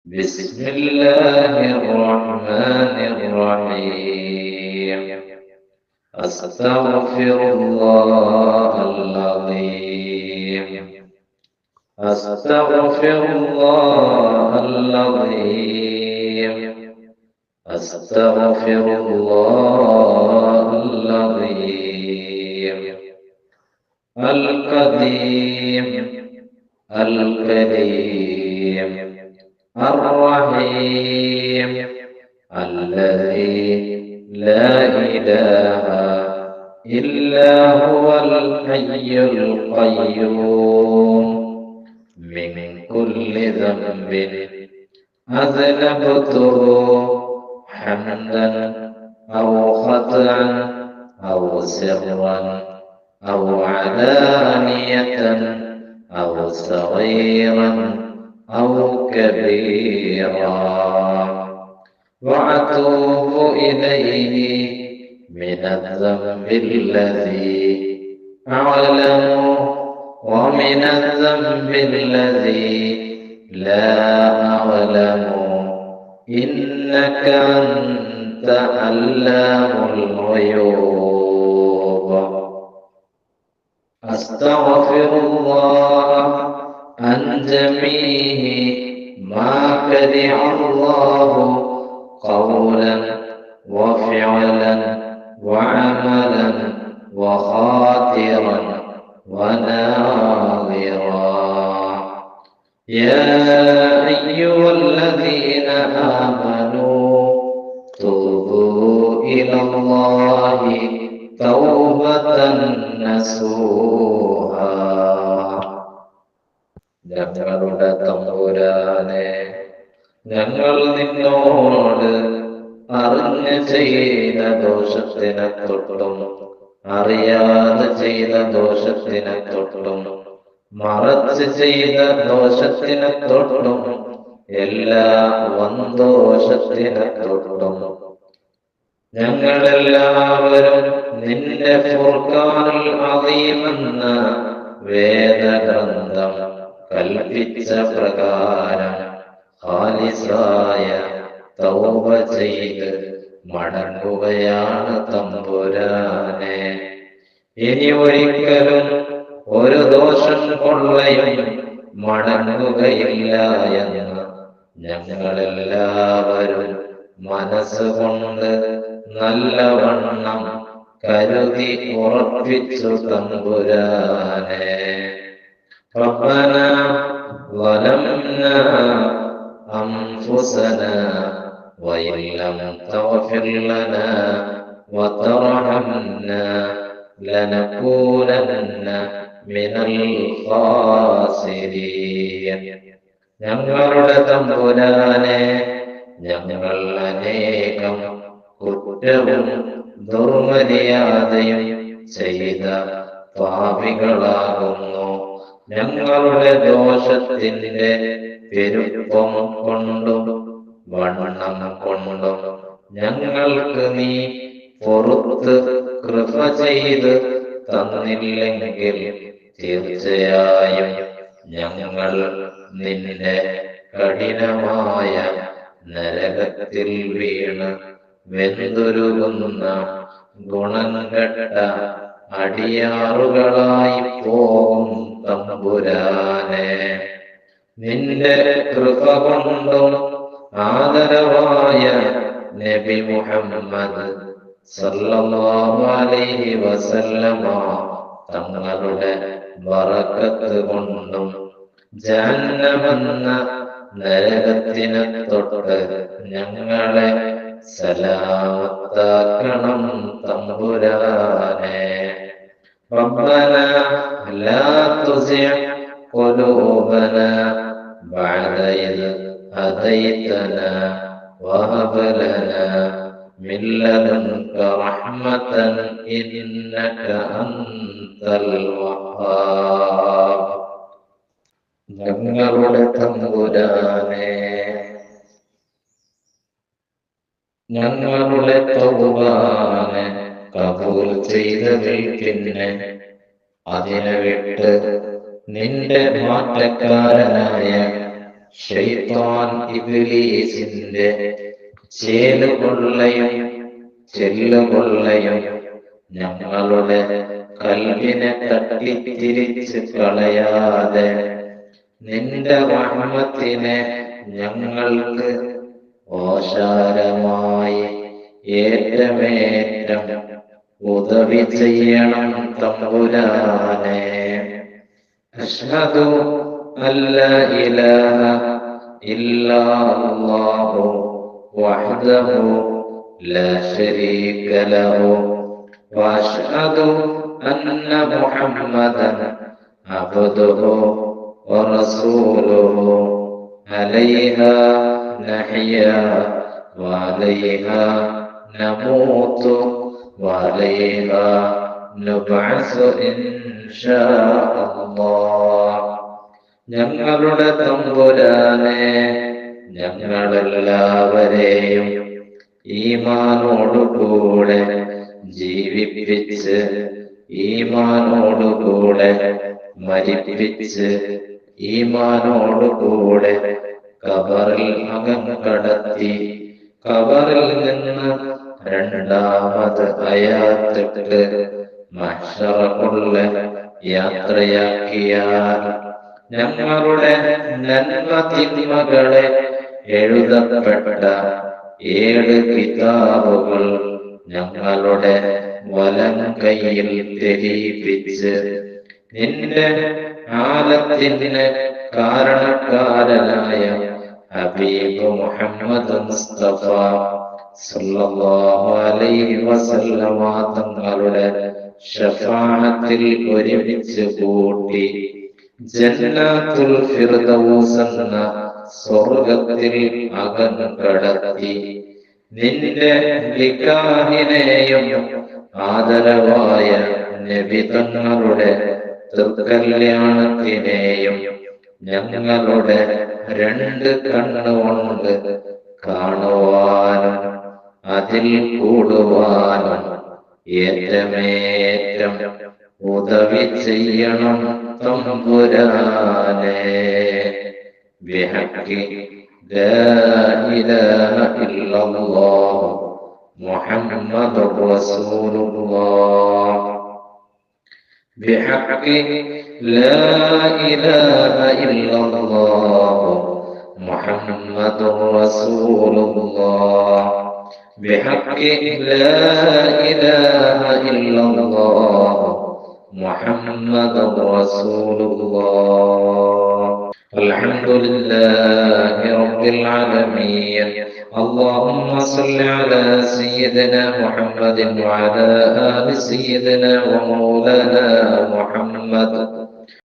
بسم الله الرحمن الرحيم. أستغفر الله العظيم. أستغفر الله العظيم. أستغفر الله العظيم. القديم الكريم الرحيم الذي لا إله إلا هو الحي القيوم من كل ذنب أذنبته حمدا أو خطأ أو سرا أو علانية أو صغيرا أو كبيرا، وأتوب إليه من الذنب الذي أعلم ومن الذنب الذي لا أعلم، إنك أنت علام الغيوب. أستغفر الله عن جميع ما كره الله قولا وفعلا وعملا وخاطرا وناظرا. يا أيها الذين آمنوا توبوا إلى الله توبة നസൂഹാ. ഞങ്ങളുടെ തമ്പുരാനെ, ഞങ്ങൾ നിന്നോട് അറിഞ്ഞ് ചെയ്ത ദോഷത്തിനെ തൊട്ടും അറിയാതെ ചെയ്ത ദോഷത്തിനെ തൊട്ടും മറച്ച് ചെയ്ത ദോഷത്തിനെ തൊട്ടും എല്ലാ വൻദോഷത്തിനെ തൊട്ടും ഞങ്ങളെല്ലാവരും നിന്റെ ഫുർഖാനുൽ അദീം എന്ന വേദഗ്രന്ഥം കൽപ്പിച്ച പ്രകാരം ഖാലിസായ തൗബ ചെയ്ത് മടങ്ങുകയാണ് തമ്പുരാനെ. ഇനി ഒരിക്കലും ഒരു ദോഷം കൊള്ളയും മടങ്ങുകയില്ല എന്ന് ഞങ്ങളെല്ലാവരും മനസ്സുകൊണ്ട് നല്ലവണ്ണം കരുതി ഉറപ്പിച്ചു തമ്പുരാനെ. റബ്ബനാ ളലംനാ അൻഫുസനാ വഇൻ ലം തഗ്ഫിർ ലനാ വതർഹംനാ ലനകൂനന്ന മിനൽ ഖാസിരീൻ. ഞങ്ങളുടെ തമ്പുരാനെ, ഞങ്ങൾ അനേകം കുറ്റവും ദുർമര്യാദയും ചെയ്ത പാപികളാകുന്നു. ഞങ്ങളുടെ ദോഷത്തിന്റെ പെരുപ്പം കൊണ്ടും വണ്ണം കൊണ്ടും ഞങ്ങൾക്ക് നീ പുറത്ത് കൃപ ചെയ്ത് തന്നില്ലെങ്കിൽ തീർച്ചയായും ഞങ്ങൾ നിന്റെ കഠിനമായ നരകത്തിൽ വീണ് വെന്തുരുകുന്ന ഗുണം കെട്ട അടിയാറുകളായി പോകും തമ്പുരാനെ. നിന്റെ കൃപ കൊണ്ടും ആദരവായ നബി മുഹമ്മദ് സല്ലല്ലാഹു അലൈഹി വസല്ലമ തങ്ങളുടെ ബറക്കത്ത് കൊണ്ടും ജഹന്നമെന്ന നരകത്തിനെ തൊട്ട് ഞങ്ങളെ സലാമത്താക്കണം തമ്പുരാനെ. റബ്ബനാ ലാ തുസിഅ ഖുലൂബനാ ബഅദ ഇദ് ഹദൈതനാ വഹബ് ലനാ മിൻ ലദുൻക റഹ്മതൻ ഇന്നക അൻതൽ വഹ്ഹാബ്. ഞങ്ങളുടെ തമ്പുരാനെ, ഞങ്ങളുടെ തൗബാനെ കബൂൽ ചെയ്തതിൽ പിന്നെ അതിനെ വിട്ട് നിന്റെ മാറ്റക്കാരനായ ശൈത്താൻ ഇബ്ലീസിന്റെ ചേലുകൊള്ളയും ചെല്ലുകൊള്ളയും ഞങ്ങളുടെ കൽബിനെ തട്ടിത്തിരിച്ച് കളയാതെ നിന്റെ റഹ്മത്തിനെ ഞങ്ങൾക്ക് ഓശാരമായി ഏറ്റമേറ്റം ഉദവി ചെയ്യണം തമ്പുരാനെ. അശ്ഹദു അല്ലാ ഇലാഹ ഇല്ലല്ലാഹു വഹ്ദഹു ലാ ശരീക ലഹു വഅശ്ഹദു അന്ന മുഹമ്മദൻ അബ്ദുഹു വറസൂലുഹു അലൈഹാ നഹ്യാ വഅലൈഹാ നമൂതു വഅലൈഹാ നുബ്അസു ഇൻഷാ അല്ലാഹ്. ഞങ്ങളുടെ തമ്പുരാനെ, ഞങ്ങളെല്ലാവരെയും ഈമാനോടുകൂടെ ജീവിപ്പിച്ച് ഈമാനോടുകൂടെ മരിപ്പിച്ച് ഈമാനോടുകൂടെ ഖബറിൽ കടത്തി ഖബറിൽ നിന്ന് രണ്ടാമത് അയാത്തിട്ട് മഹ്ശറക്കുള്ള യാത്രയാക്കിയാൽ ഞങ്ങളുടെ നന്മ തിന്മകളെ എഴുതപ്പെട്ട 7 കിതാബുകൾ ഞങ്ങളുടെ വലം കൈയിൽ തെളിയിപ്പിച്ച് നിന്റെ ആലത്തിന് കാരണക്കാരനായ ഹബീബ് മുഹമ്മദ് മുസ്തഫ സല്ലല്ലാഹു അലൈഹി വസല്ലമ തങ്ങളുടെ ശഫാഅത്തിൽ ഒരുമിച്ച് കൂട്ടി ജന്നത്തുൽ ഫിർദൗസ് എന്ന സ്വർഗത്തിൽ കടത്തി നിന്റെ നിക്കാഹിനെയും ആദരവായ നബി തങ്ങളുടെ തൃക്കല്യാണത്തിനെയും ഞങ്ങളുടെ 2 കണ്ണുകൊണ്ട് കാണുവാനും അതിൽ കൂടുവാനും ഏറ്റമേറ്റം ഉദവി ചെയ്യണം തമ്പുരാനെ. ബിഹഖി ലാ ഇലാഹ ഇല്ലല്ലാഹ് മുഹമ്മദുർ റസൂലുള്ളാഹ്. ബിഹഖി ലാ ഇലാഹ ഇല്ലല്ലാഹ് മുഹമ്മദുർ റസൂലുള്ളാഹ്. ബിഹഖി ലാ ഇലാഹ ഇല്ലല്ലാഹ് മുഹമ്മദുർ റസൂലുള്ളാഹ്. അൽഹംദുലില്ലാഹി റബ്ബിൽ ആലമീൻ. اللهم صل على سيدنا محمد وعلى آل سيدنا ومولانا محمد.